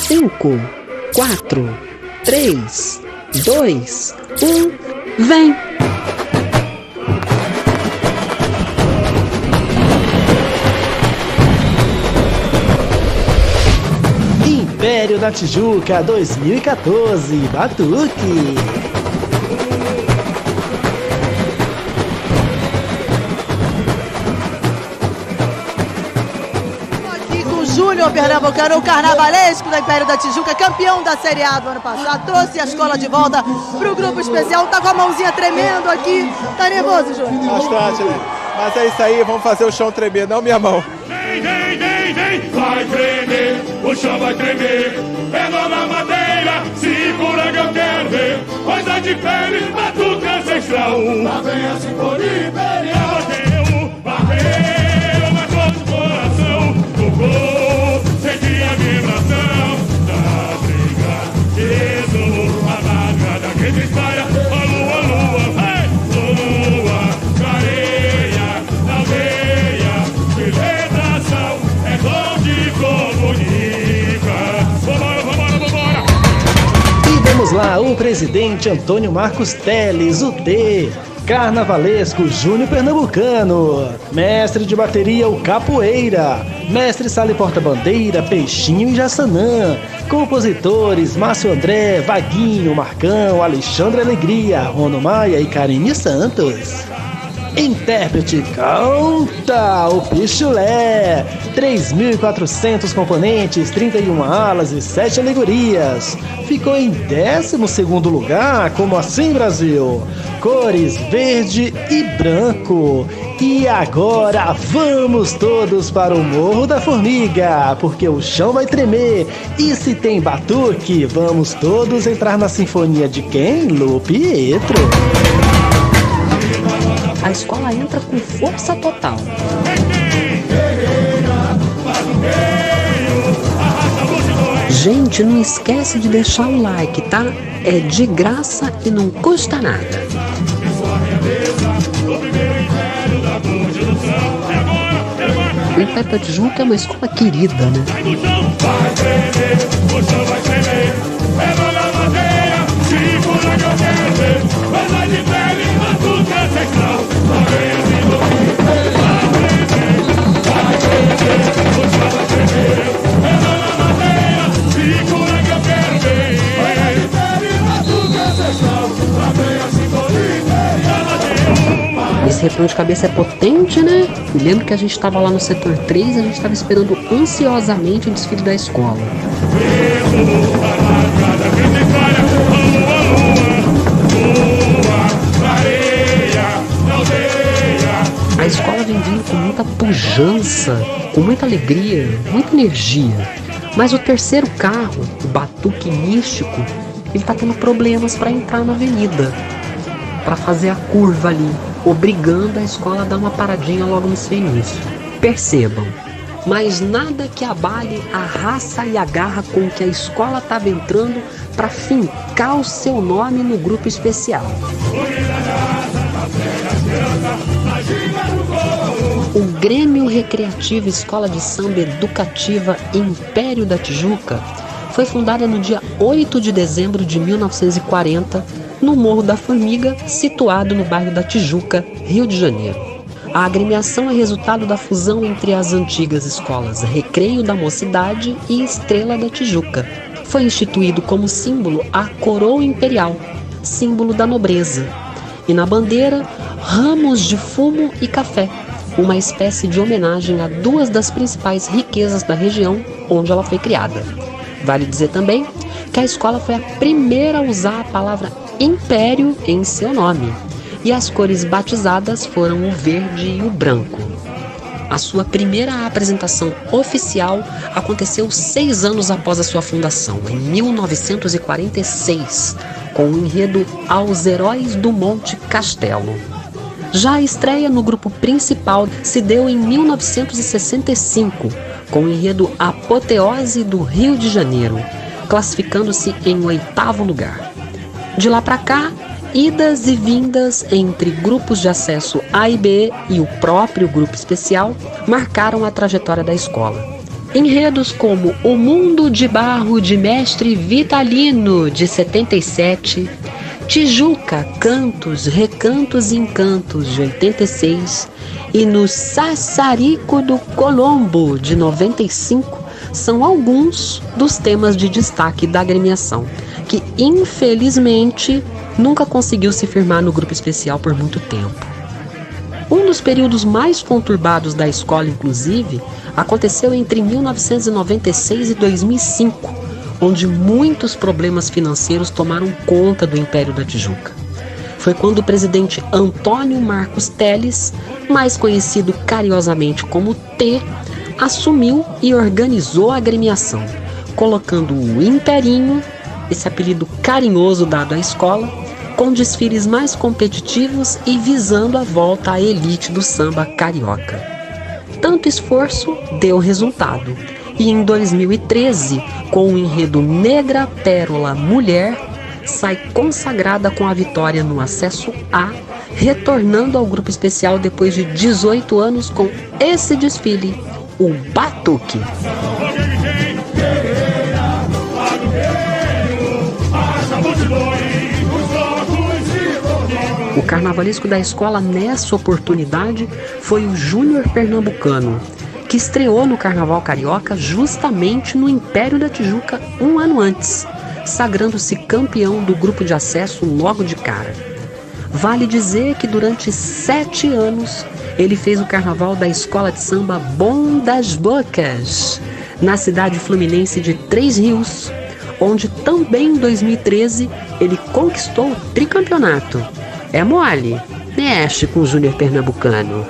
5, 4, 3, 2, 1, vem! Império da Tijuca 2014, Batuque. Júnior Pernambucano, o carnavalesco da Império da Tijuca, campeão da Série A do ano passado, trouxe a escola de volta para o grupo especial, tá com a mãozinha tremendo aqui, tá nervoso, Júnior? Bastante, né? Mas é isso aí, vamos fazer o chão tremer, não minha mão. Vem, vai tremer, o chão vai tremer, pega na madeira, segura que eu quero ver, coisa de pele, batuque ancestral. Lá vem a sinfonia imperial, bateu, marcou no coração, tocou. Senti a vibração da briga, isso, a madrugada que dispara, a lua, vai, lua, careia, na veia, vibração, é bom de comunica. Vambora! E vamos lá, o presidente Antônio Marcos Teles, o T. Carnavalesco Júnior Pernambucano, mestre de bateria o Capoeira, mestre sala e porta-bandeira Peixinho e Jassanã, compositores Márcio André, Vaguinho, Marcão, Alexandre Alegria, Rono Maia e Karine Santos. Intérprete canta o Pichulé, 3.400 componentes, 31 alas e 7 alegorias. Ficou em 12º lugar, como assim, Brasil? Cores verde e branco. E agora vamos todos para o Morro da Formiga, porque o chão vai tremer. E se tem batuque, vamos todos entrar na sinfonia de quem? Lu Pietro. A escola entra com força total. Gente, não esquece de deixar o like, tá? É de graça e não custa nada. O Império da Tijuca é uma escola querida, né? Esse refrão de cabeça é potente, né? Me lembro que a gente estava lá no setor 3, a gente estava esperando ansiosamente o desfile da escola. A escola vem vindo com muita pujança, com muita alegria, muita energia. Mas o terceiro carro, o Batuque Místico, ele tá tendo problemas para entrar na avenida, para fazer a curva ali, obrigando a escola a dar uma paradinha logo no seu início. Percebam, mas nada que abale a raça e a garra com que a escola estava entrando para fincar o seu nome no grupo especial. O Grêmio Recreativo Escola de Samba Educativa Império da Tijuca foi fundada no dia 8 de dezembro de 1940, no Morro da Formiga, situado no bairro da Tijuca, Rio de Janeiro. A agremiação é resultado da fusão entre as antigas escolas Recreio da Mocidade e Estrela da Tijuca. Foi instituído como símbolo a coroa imperial, símbolo da nobreza, e na bandeira, ramos de fumo e café, uma espécie de homenagem a duas das principais riquezas da região onde ela foi criada. Vale dizer também que a escola foi a primeira a usar a palavra império em seu nome, e as cores batizadas foram o verde e o branco. A sua primeira apresentação oficial aconteceu 6 anos após a sua fundação, em 1946, com o enredo Aos Heróis do Monte Castelo. Já a estreia no grupo principal se deu em 1965, com o enredo Apoteose do Rio de Janeiro, classificando-se em 8º lugar. De lá para cá, idas e vindas entre grupos de acesso A e B e o próprio grupo especial marcaram a trajetória da escola. Enredos como O Mundo de Barro de Mestre Vitalino, de 77, Tijuca, Cantos, Recantos e Encantos, de 86, e no Sassarico do Colombo, de 95, são alguns dos temas de destaque da agremiação, que infelizmente nunca conseguiu se firmar no grupo especial por muito tempo. Um dos períodos mais conturbados da escola, inclusive, aconteceu entre 1996 e 2005, onde muitos problemas financeiros tomaram conta do Império da Tijuca. Foi quando o presidente Antônio Marcos Teles, mais conhecido carinhosamente como T, assumiu e organizou a agremiação, colocando o Imperinho, esse apelido carinhoso dado à escola, com desfiles mais competitivos e visando a volta à elite do samba carioca. Tanto esforço deu resultado, e em 2013, com o enredo Negra Pérola Mulher, sai consagrada com a vitória no acesso A, retornando ao grupo especial depois de 18 anos com esse desfile, o Batuque. O carnavalesco da escola nessa oportunidade foi o Júnior Pernambucano, que estreou no Carnaval Carioca justamente no Império da Tijuca um ano antes, sagrando-se campeão do grupo de acesso logo de cara. Vale dizer que durante 7 anos ele fez o carnaval da escola de samba Bom das Bocas, na cidade fluminense de Três Rios, onde também em 2013 ele conquistou o tricampeonato. É mole, mexe com o Júnior Pernambucano.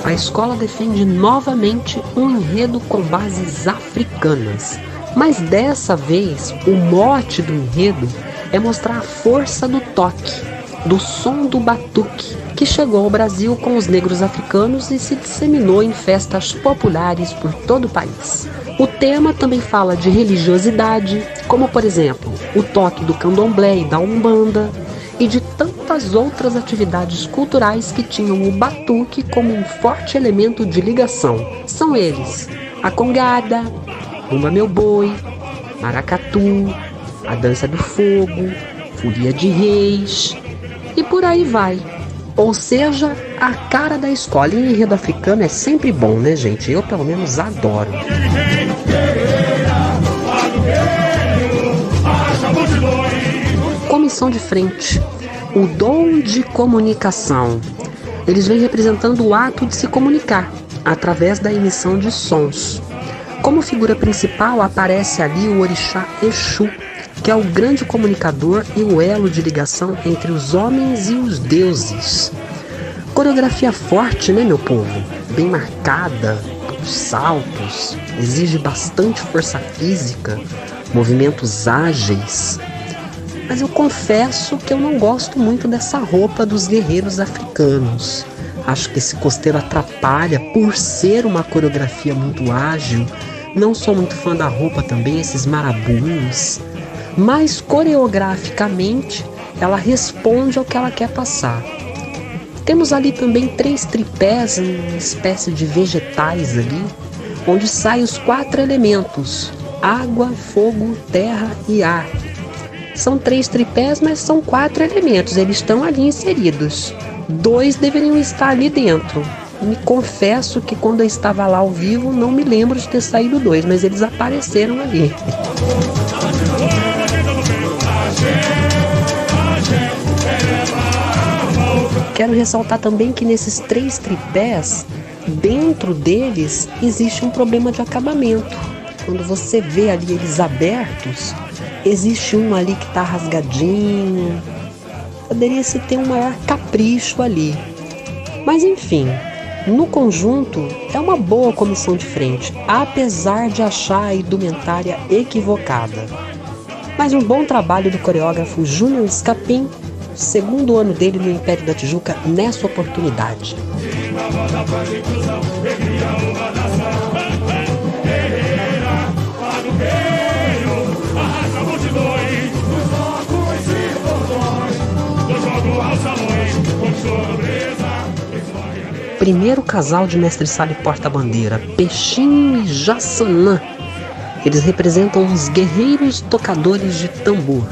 A escola defende novamente um enredo com bases africanas, mas dessa vez o mote do enredo é mostrar a força do toque, do som do batuque, que chegou ao Brasil com os negros africanos e se disseminou em festas populares por todo o país. O tema também fala de religiosidade, como por exemplo, o toque do candomblé e da umbanda, e de tantas outras atividades culturais que tinham o batuque como um forte elemento de ligação. São eles: a congada, Bumba Meu Boi, maracatu, a dança do fogo, folia de reis e por aí vai. Ou seja, a cara da escola. E enredo africano é sempre bom, né, gente? Eu pelo menos adoro. Comissão de frente, o dom de comunicação. Eles vêm representando o ato de se comunicar através da emissão de sons. Como figura principal aparece ali o orixá Exu, que é o grande comunicador e o elo de ligação entre os homens e os deuses. Coreografia forte, né, meu povo? Bem marcada, saltos, exige bastante força física, movimentos ágeis. Mas eu confesso que eu não gosto muito dessa roupa dos guerreiros africanos. Acho que esse costeiro atrapalha por ser uma coreografia muito ágil. Não sou muito fã da roupa também, esses marabuns. Mas coreograficamente ela responde ao que ela quer passar. Temos ali também 3 tripés, uma espécie de vegetais ali, onde saem os 4 elementos: água, fogo, terra e ar. São 3 tripés, mas são 4 elementos, eles estão ali inseridos. 2 deveriam estar ali dentro. Me confesso que quando eu estava lá ao vivo, não me lembro de ter saído 2, mas eles apareceram ali. Quero ressaltar também que nesses 3 tripés, dentro deles, existe um problema de acabamento. Quando você vê ali eles abertos, existe um ali que está rasgadinho. Poderia-se ter um maior capricho ali. Mas enfim, no conjunto é uma boa comissão de frente, apesar de achar a indumentária equivocada. Mas um bom trabalho do coreógrafo Júnior Escapim, segundo ano dele no Império da Tijuca nessa oportunidade. primeiro casal de mestre-sala e porta-bandeira, Peixinho e Jassanã. Eles representam os guerreiros tocadores de tambor.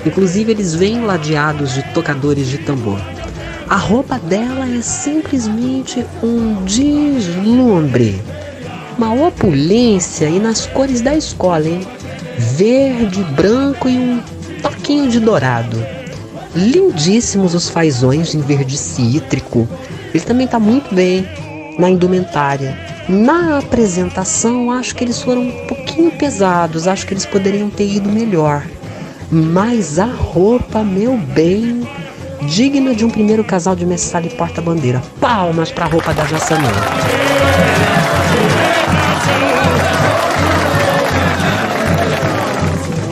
Inclusive, eles vêm ladeados de tocadores de tambor. A roupa dela é simplesmente um deslumbre. Uma opulência e nas cores da escola, hein? Verde, branco e um toquinho de dourado. Lindíssimos os fazões em verde cítrico. Ele também está muito bem na indumentária. Na apresentação, acho que eles foram um pouquinho pesados. Acho que eles poderiam ter ido melhor. Mas a roupa, meu bem, digna de um primeiro casal de mestre-sala e porta-bandeira. Palmas para a roupa da Jassanã.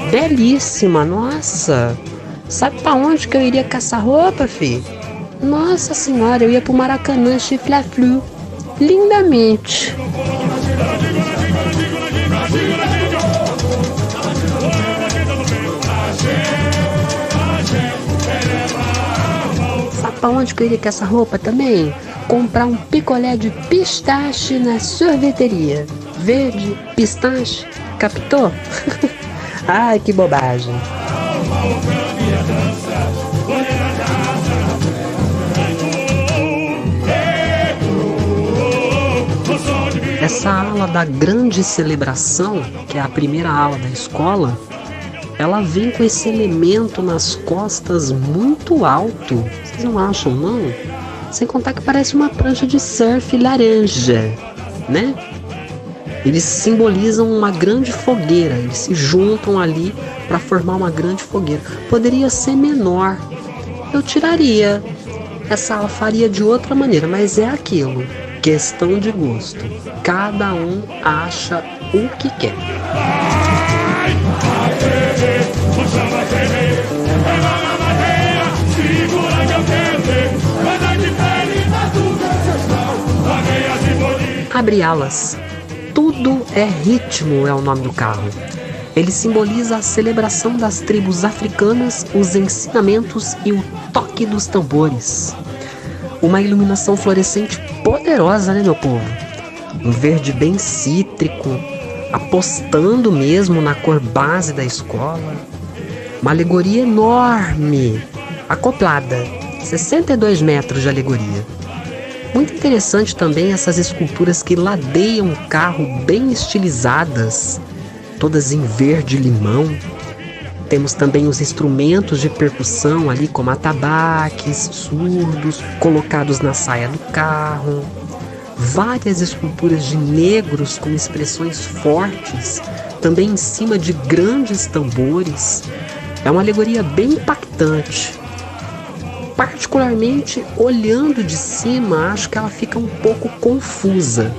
Belíssima, nossa. Sabe pra onde que eu iria com essa roupa, fi? Nossa senhora, eu ia pro Maracanã, Chifla-Flu. Lindamente. Sabe pra onde que eu iria com essa roupa também? Comprar um picolé de pistache na sorveteria. Verde, pistache, captou? Ai, que bobagem. Essa ala da grande celebração, que é a primeira ala da escola, ela vem com esse elemento nas costas muito alto. Vocês não acham, não? Sem contar que parece uma prancha de surf laranja, né? Eles simbolizam uma grande fogueira, eles se juntam ali para formar uma grande fogueira. Poderia ser menor, eu tiraria. Essa ala faria de outra maneira, mas é aquilo, questão de gosto. Cada um acha o que quer. Abre alas. Tudo é ritmo é o nome do carro. Ele simboliza a celebração das tribos africanas, os ensinamentos e o toque dos tambores. Uma iluminação fluorescente poderosa, né, meu povo? Um verde bem cítrico, apostando mesmo na cor base da escola. Uma alegoria enorme, acoplada, 62 metros de alegoria. Muito interessante também essas esculturas que ladeiam o carro bem estilizadas, todas em verde limão. Temos também os instrumentos de percussão ali, como atabaques, surdos, colocados na saia do carro. Várias esculturas de negros com expressões fortes, também em cima de grandes tambores. É uma alegoria bem impactante. Particularmente, olhando de cima, acho que ela fica um pouco confusa.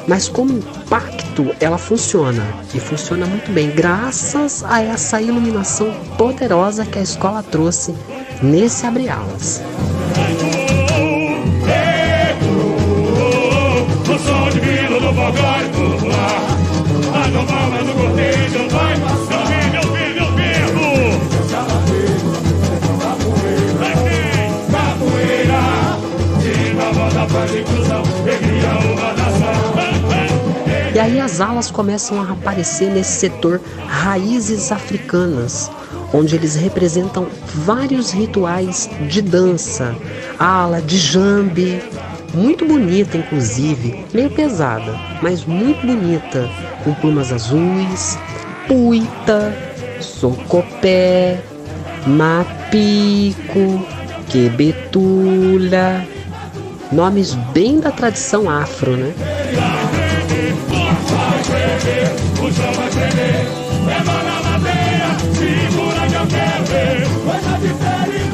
Mas como impacto, ela funciona. E funciona muito bem, graças a essa iluminação poderosa que a escola trouxe nesse abre-alas. E aí as alas começam a aparecer nesse setor raízes africanas, onde eles representam vários rituais de dança. A ala de jambe, muito bonita inclusive, meio pesada, mas muito bonita, com plumas azuis, puita, socopé, mapico, quebetula, nomes bem da tradição afro, né?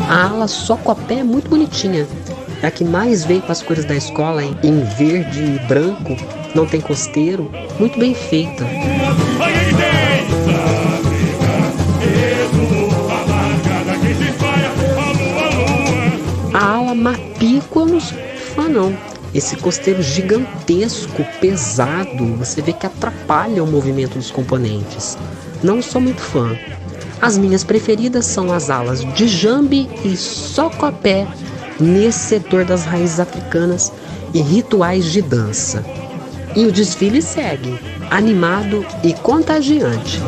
A ala socopé é muito bonitinha. É a que mais veio com as cores da escola, em verde e branco. Não tem costeiro. Muito bem feita. A ala mapico eu não sou fã, não. Esse costeiro gigantesco, pesado, você vê que atrapalha o movimento dos componentes. Não sou muito fã. As minhas preferidas são as alas de jambe e socopé nesse setor das raízes africanas, e rituais de dança. E o desfile segue, animado e contagiante.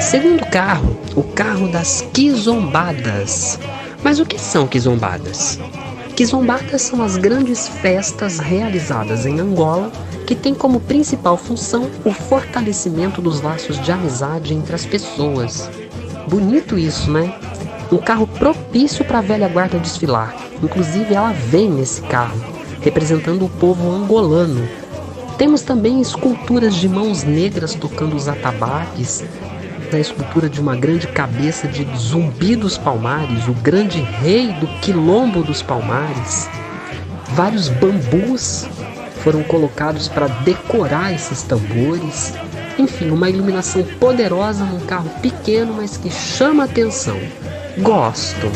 Segundo carro, o carro das quizombadas. Mas o que são quizombadas? Quizombadas são as grandes festas realizadas em Angola que têm como principal função o fortalecimento dos laços de amizade entre as pessoas. Bonito isso, né? Um carro propício para a velha guarda desfilar. Inclusive ela vem nesse carro, representando o povo angolano. Temos também esculturas de mãos negras tocando os atabaques, a escultura de uma grande cabeça de Zumbi dos Palmares, o grande rei do Quilombo dos Palmares. Vários bambus foram colocados para decorar esses tambores. Enfim, uma iluminação poderosa num carro pequeno, mas que chama atenção. Gosto.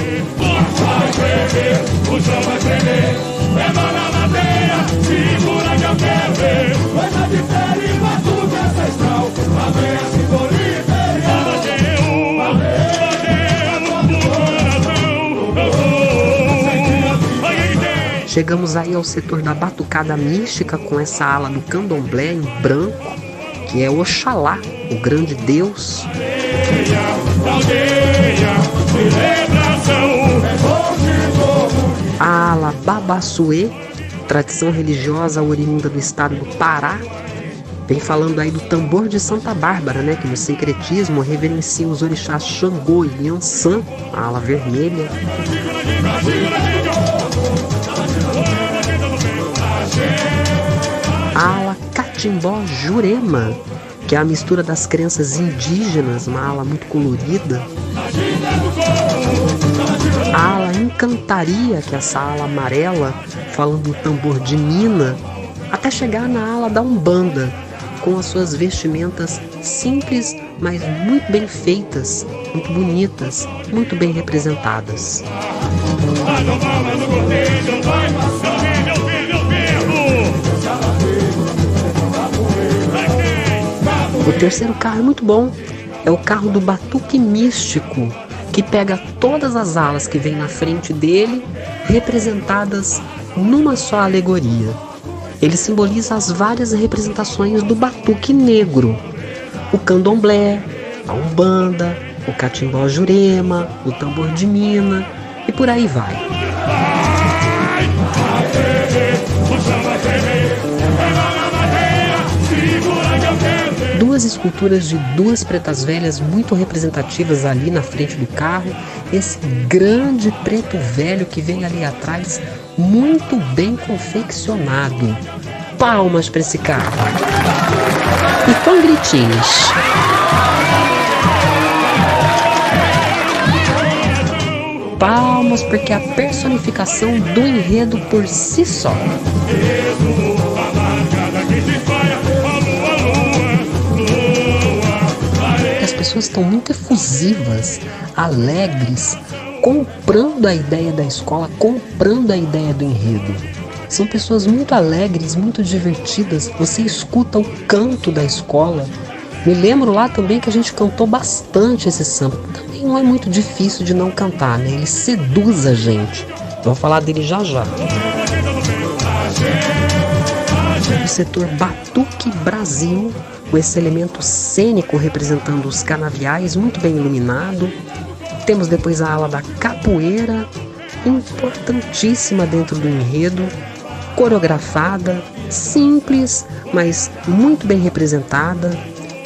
Chegamos aí ao setor da batucada mística com essa ala do candomblé em branco, que é Oxalá, o grande Deus. A ala Babassuê, tradição religiosa oriunda do estado do Pará, vem falando aí do tambor de Santa Bárbara, né, que no sincretismo reverencia os orixás Xangô e Yansan, a ala vermelha. A ala Catimbó Jurema, que é a mistura das crenças indígenas, uma ala muito colorida. A ala Encantaria, que é essa ala amarela, falando do tambor de Mina, até chegar na ala da Umbanda, com as suas vestimentas simples, mas muito bem feitas, muito bonitas, muito bem representadas. O terceiro carro é muito bom, é o carro do Batuque Místico, que pega todas as alas que vem na frente dele, representadas numa só alegoria. Ele simboliza as várias representações do batuque negro, o candomblé, a umbanda, o catimbó jurema, o tambor de Mina e por aí vai. Duas esculturas de duas pretas velhas muito representativas ali na frente do carro. Esse grande preto velho que vem ali atrás, muito bem confeccionado. Palmas para esse carro. E com gritinhos. Palmas porque a personificação do enredo por si só. As pessoas estão muito efusivas, alegres, comprando a ideia da escola, comprando a ideia do enredo. São pessoas muito alegres, muito divertidas. Você escuta o canto da escola. Me lembro lá também que a gente cantou bastante esse samba. Também não é muito difícil de não cantar, né? Ele seduz a gente. Vou falar dele já já. O setor Batuque Brasil, com esse elemento cênico representando os canaviais, muito bem iluminado. Temos depois a ala da capoeira, importantíssima dentro do enredo, coreografada, simples, mas muito bem representada.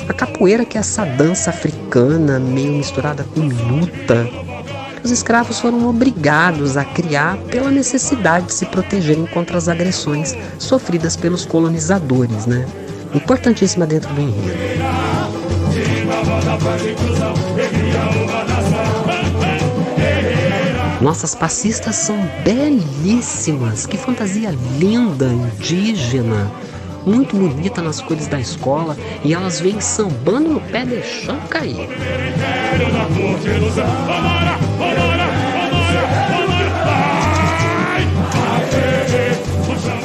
A capoeira, que é essa dança africana, meio misturada com luta. Os escravos foram obrigados a criar pela necessidade de se protegerem contra as agressões sofridas pelos colonizadores, né? Importantíssima dentro do enredo. Nossas passistas são belíssimas. Que fantasia linda, indígena. muito bonita nas cores da escola, e elas vêm sambando no pé, deixando cair.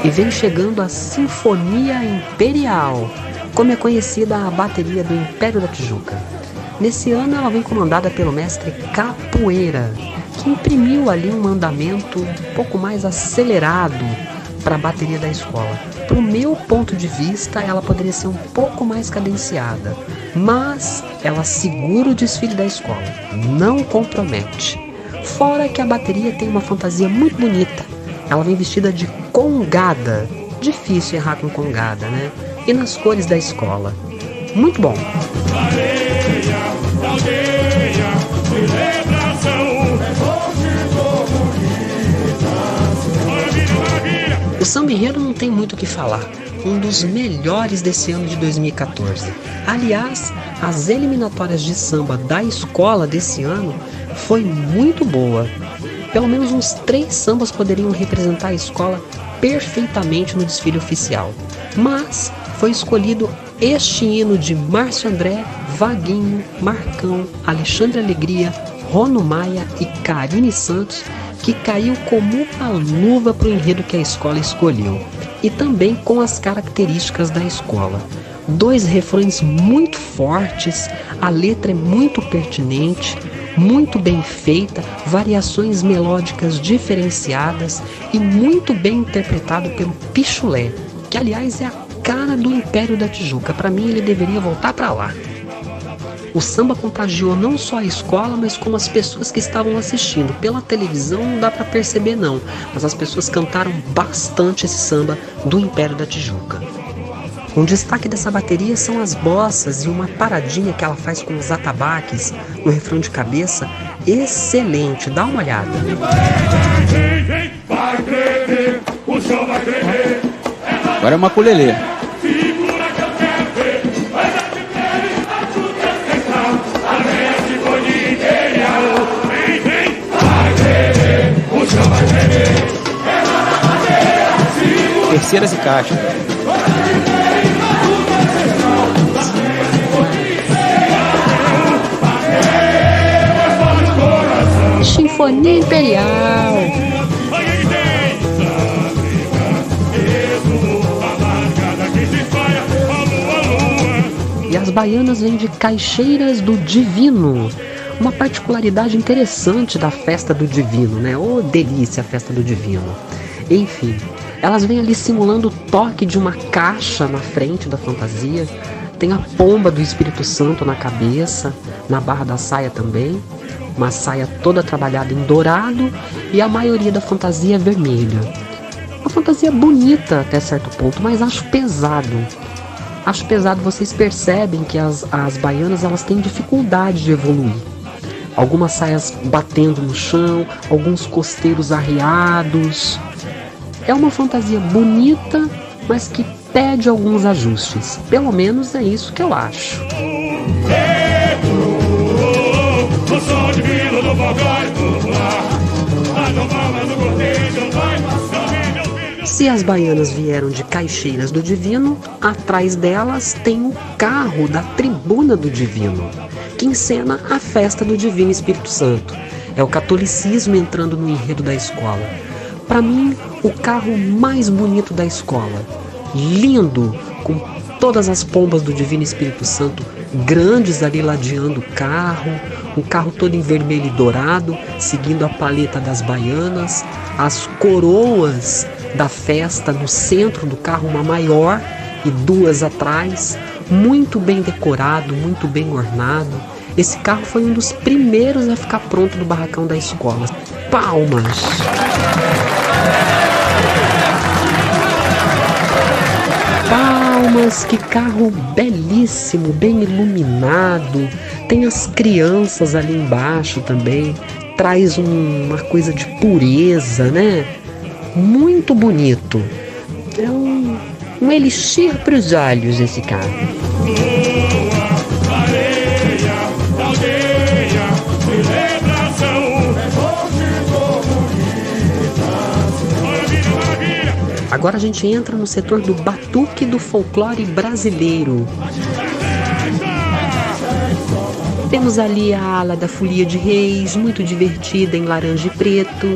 E vem chegando a Sinfonia Imperial, como é conhecida a bateria do Império da Tijuca. Nesse ano ela vem comandada pelo mestre Capoeira, que imprimiu ali um andamento um pouco mais acelerado para a bateria da escola. Pro meu ponto de vista, ela poderia ser um pouco mais cadenciada, mas ela segura o desfile da escola, não compromete. Fora que a bateria tem uma fantasia muito bonita. Ela vem vestida de congada, difícil errar com congada, né? E nas cores da escola. Muito bom. O Samba Enredo não tem muito o que falar. Um dos melhores desse ano de 2014. Aliás, as eliminatórias de samba da escola desse ano foi muito boa. Pelo menos uns 3 sambas poderiam representar a escola perfeitamente no desfile oficial. Mas foi escolhido este hino de Márcio André, Vaguinho, Marcão, Alexandre Alegria, Rono Maia e Karine Santos, que caiu como uma luva para o enredo que a escola escolheu, e também com as características da escola. 2 refrões muito fortes, a letra é muito pertinente, muito bem feita, variações melódicas diferenciadas e muito bem interpretado pelo Pichulé, que aliás é a cara do Império da Tijuca. Para mim ele deveria voltar para lá. O samba contagiou não só a escola, mas como as pessoas que estavam assistindo. Pela televisão não dá para perceber não, mas as pessoas cantaram bastante esse samba do Império da Tijuca. Um destaque dessa bateria são as bossas e uma paradinha que ela faz com os atabaques no refrão de cabeça. Excelente, dá uma olhada. Agora é uma ukulele. Terceiras e caixa. Sinfonia Imperial. E as baianas vêm de Caixeiras do Divino. Uma particularidade interessante da festa do Divino, né? Oh, delícia a festa do Divino. Enfim, elas vêm ali simulando o toque de uma caixa na frente da fantasia. Tem a pomba do Espírito Santo na cabeça, na barra da saia também. Uma saia toda trabalhada em dourado e a maioria da fantasia é vermelha. Uma fantasia bonita até certo ponto, mas acho pesado. Acho pesado, vocês percebem que as baianas elas têm dificuldade de evoluir. Algumas saias batendo no chão, alguns costeiros arreados. É uma fantasia bonita, mas que pede alguns ajustes. Pelo menos é isso que eu acho. Se as baianas vieram de Caixeiras do Divino, atrás delas tem o carro da Tribuna do Divino, que encena a festa do Divino Espírito Santo. É o catolicismo entrando no enredo da escola. Para mim, o carro mais bonito da escola. Lindo, com todas as pombas do Divino Espírito Santo grandes ali ladeando o carro, um carro todo em vermelho e dourado, seguindo a paleta das baianas, as coroas da festa no centro do carro, uma maior e 2 atrás, muito bem decorado, muito bem ornado. Esse carro foi um dos primeiros a ficar pronto no barracão da escola. Palmas! Palmas, que carro belíssimo, bem iluminado. Tem as crianças ali embaixo também. Traz uma coisa de pureza, né? Muito bonito. É um elixir para os olhos esse carro. Agora a gente entra no setor do batuque do folclore brasileiro. Temos ali a ala da Folia de Reis, muito divertida em laranja e preto.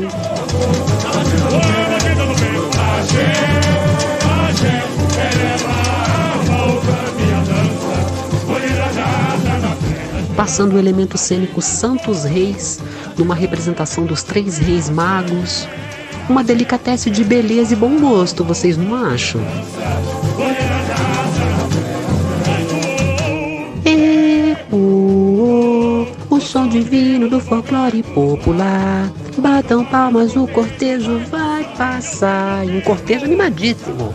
Passando o elemento cênico Santos Reis, numa representação dos 3 reis magos. Uma delicatesse de beleza e bom gosto, vocês não acham? O som divino do folclore popular. Batam palmas, o cortejo vai passar. E um cortejo animadíssimo.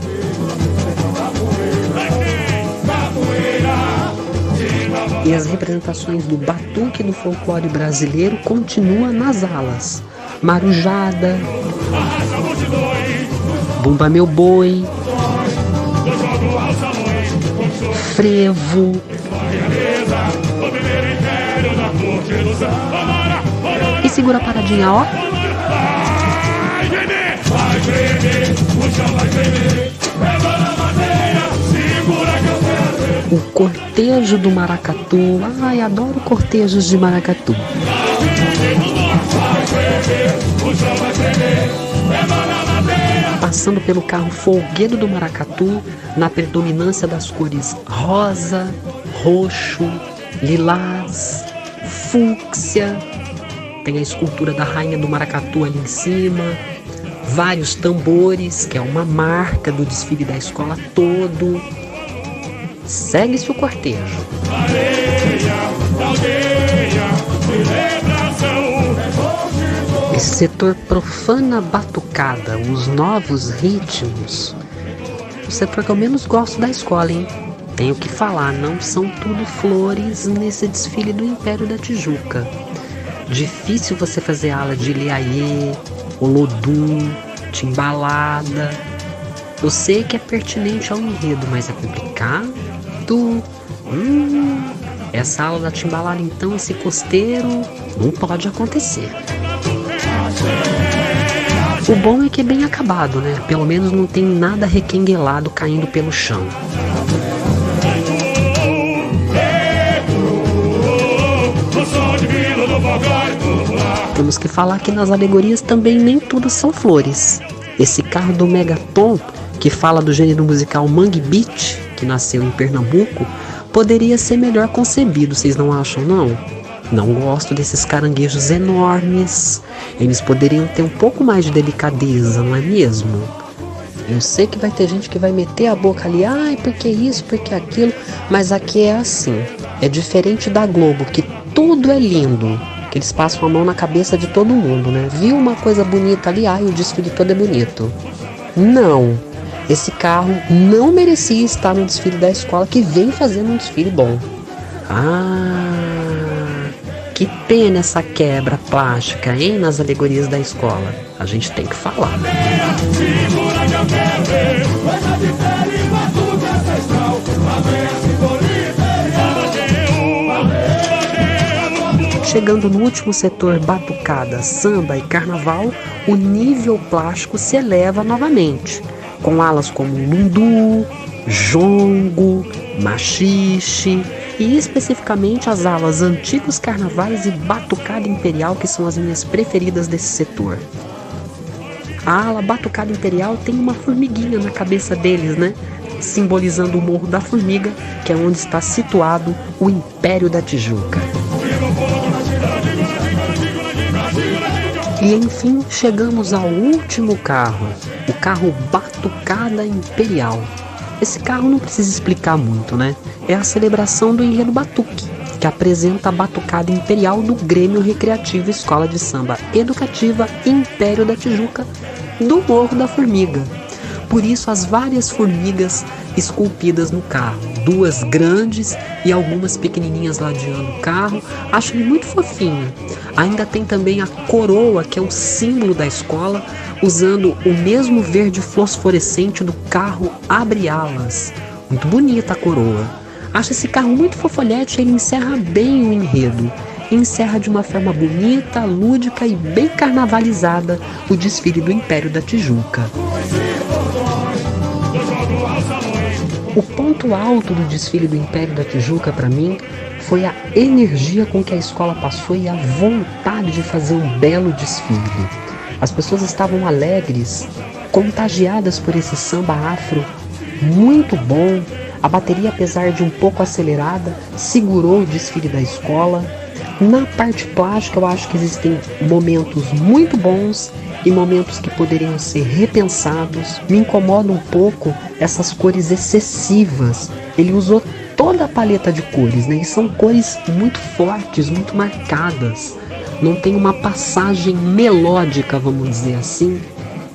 E as representações do batuque do folclore brasileiro continuam nas alas. Marujada, Bumba Meu Boi, Frevo. E segura a paradinha, ó. O cortejo do maracatu. Ai, adoro cortejos de maracatu. Passando pelo carro folguedo do maracatu, na predominância das cores rosa, roxo, lilás, fúcsia. Tem a escultura da rainha do maracatu ali em cima, vários tambores, que é uma marca do desfile da escola todo. Segue-se o cortejo. Esse setor profana batucada, os novos ritmos. O setor que eu menos gosto da escola, hein? Tenho que falar, não são tudo flores nesse desfile do Império da Tijuca. Difícil você fazer ala de Leaiê, Olodum, Timbalada. Eu sei que é pertinente ao enredo, mas é complicado. Essa aula da Timbalada, então, esse costeiro, não pode acontecer. O bom é que é bem acabado, né? Pelo menos não tem nada requenguelado caindo pelo chão. Temos que falar que nas alegorias também nem tudo são flores. Esse carro do Megaton, que fala do gênero musical Mangue Beat, que nasceu em Pernambuco, poderia ser melhor concebido, vocês não acham, não? Não gosto desses caranguejos enormes. Eles poderiam ter um pouco mais de delicadeza, não é mesmo? Eu sei que vai ter gente que vai meter a boca ali, ai, porque isso, porque aquilo, mas aqui é assim. É diferente da Globo, que tudo é lindo, que eles passam a mão na cabeça de todo mundo, né? Viu uma coisa bonita ali, ai, o desfile todo é bonito. Não, esse carro não merecia estar no desfile da escola, que vem fazendo um desfile bom. Que pena essa quebra plástica, hein, nas alegorias da escola. A gente tem que falar. Chegando no último setor, batucada, samba e carnaval, o nível plástico se eleva novamente, com alas como lundu, jongo, machixe e especificamente as alas antigos carnavais e batucada imperial, que são as minhas preferidas desse setor. A ala batucada imperial tem uma formiguinha na cabeça deles, né? Simbolizando o Morro da Formiga, que é onde está situado o Império da Tijuca. E enfim, chegamos ao último carro, o carro Batucada Imperial. Esse carro não precisa explicar muito, né? É a celebração do enredo Batuque, que apresenta a Batucada Imperial do Grêmio Recreativo Escola de Samba Educativa Império da Tijuca, do Morro da Formiga. Por isso, as várias formigas esculpidas no carro, 2 grandes e algumas pequenininhas ladeando o carro. Acho ele muito fofinho. Ainda tem também a coroa, que é o símbolo da escola, usando o mesmo verde fosforescente do carro Abre Alas. Muito bonita a coroa. Acho esse carro muito fofolhete, ele encerra bem o enredo. Encerra de uma forma bonita, lúdica e bem carnavalizada o desfile do Império da Tijuca. O ponto alto do desfile do Império da Tijuca para mim foi a energia com que a escola passou e a vontade de fazer um belo desfile. As pessoas estavam alegres, contagiadas por esse samba afro muito bom. A bateria, apesar de um pouco acelerada, segurou o desfile da escola. Na parte plástica, eu acho que existem momentos muito bons e momentos que poderiam ser repensados. Me incomoda um pouco essas cores excessivas. Ele usou toda a paleta de cores, né? E são cores muito fortes, muito marcadas. Não tem uma passagem melódica, vamos dizer assim,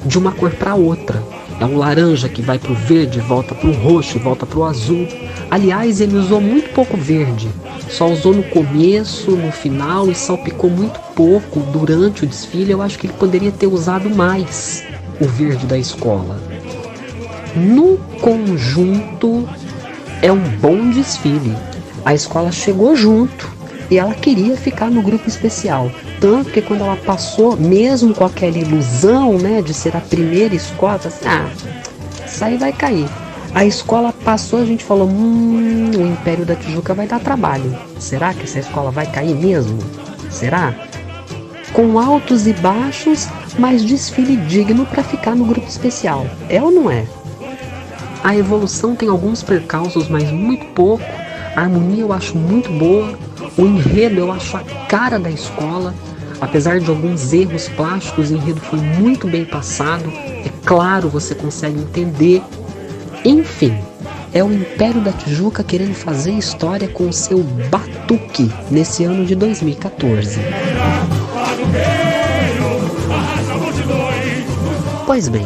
de uma cor para outra. É um laranja que vai para o verde, volta para o roxo, volta para o azul. Aliás, ele usou muito pouco verde. Só usou no começo, no final e salpicou muito pouco durante o desfile. Eu acho que ele poderia ter usado mais o verde da escola. No conjunto, é um bom desfile. A escola chegou junto e ela queria ficar no grupo especial. Tanto que quando ela passou, mesmo com aquela ilusão, né, de ser a primeira escola, assim, isso aí vai cair. A escola passou, a gente falou, o Império da Tijuca vai dar trabalho. Será que essa escola vai cair mesmo? Será? Com altos e baixos, mas desfile digno para ficar no grupo especial. É ou não é? A evolução tem alguns percalços, mas muito pouco. A harmonia eu acho muito boa. O enredo eu acho a cara da escola. Apesar de alguns erros plásticos, o enredo foi muito bem passado. É claro, você consegue entender. Enfim, é o Império da Tijuca querendo fazer história com o seu batuque nesse ano de 2014. Pois bem,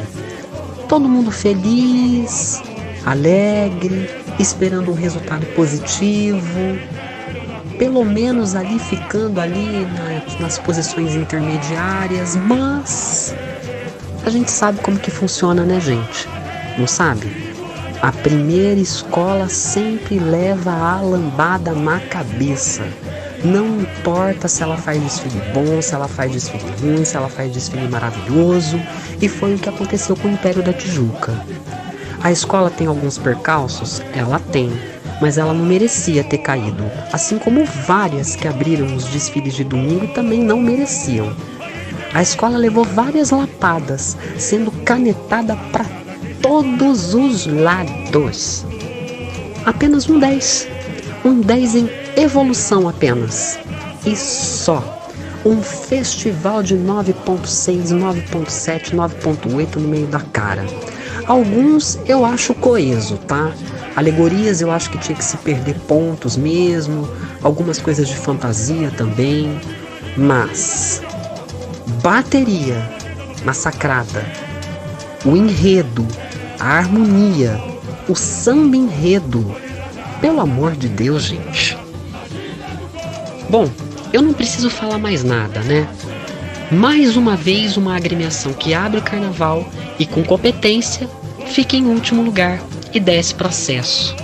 todo mundo feliz, alegre, esperando um resultado positivo, pelo menos ali ficando ali nas posições intermediárias, mas a gente sabe como que funciona, né, gente? Não sabe? A primeira escola sempre leva a lambada na cabeça. Não importa se ela faz desfile bom, se ela faz desfile ruim, se ela faz desfile maravilhoso. E foi o que aconteceu com o Império da Tijuca. A escola tem alguns percalços? Ela tem. Mas ela não merecia ter caído. Assim como várias que abriram os desfiles de domingo também não mereciam. A escola levou várias lapadas, sendo canetada para todos os lados. Apenas um 10. Um 10 em evolução apenas. E só. Um festival de 9.6, 9.7, 9.8 no meio da cara. Alguns eu acho coeso, tá? Alegorias eu acho que tinha que se perder pontos mesmo. Algumas coisas de fantasia também. Mas bateria massacrada, o enredo, a harmonia, o samba enredo. Pelo amor de Deus, gente. Bom, eu não preciso falar mais nada, né? Mais uma vez uma agremiação que abre o carnaval e com competência fica em último lugar e desce processo.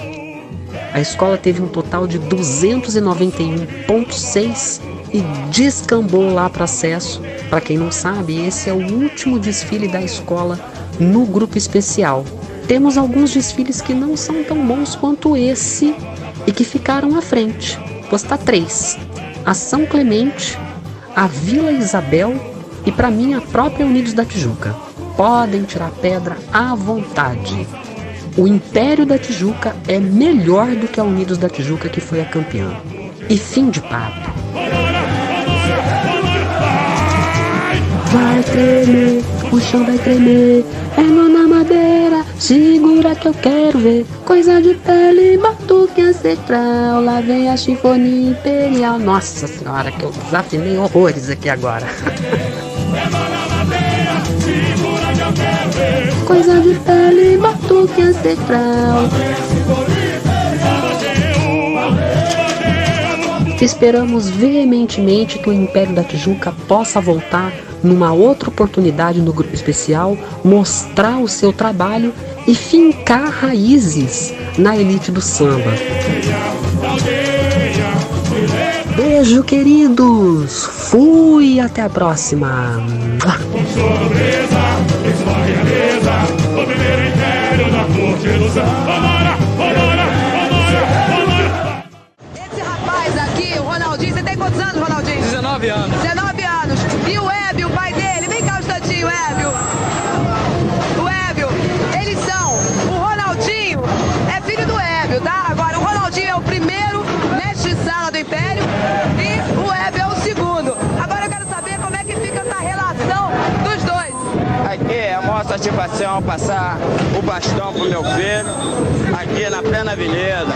A escola teve um total de 291,6 e descambou lá processo. Para quem não sabe, esse é o último desfile da escola no grupo especial. Temos alguns desfiles que não são tão bons quanto esse e que ficaram à frente. Vou citar 3. A São Clemente, a Vila Isabel e, para mim, a própria Unidos da Tijuca. Podem tirar pedra à vontade. O Império da Tijuca é melhor do que a Unidos da Tijuca, que foi a campeã. E fim de papo. Vai tremer, o chão vai tremer, é mão na madeira, segura que eu quero ver. Coisa de pele, batuque ancestral, lá vem a chifone imperial. Nossa senhora, que eu desafinei horrores aqui agora. Coisa de pele, batuque ancestral. Esperamos veementemente que o Império da Tijuca possa voltar numa outra oportunidade no grupo especial, mostrar o seu trabalho e fincar raízes na elite do samba. Beijo, queridos! Fui, até a próxima! O primeiro império da corte do samba. satisfação passar o bastão pro meu filho aqui na plena avenida.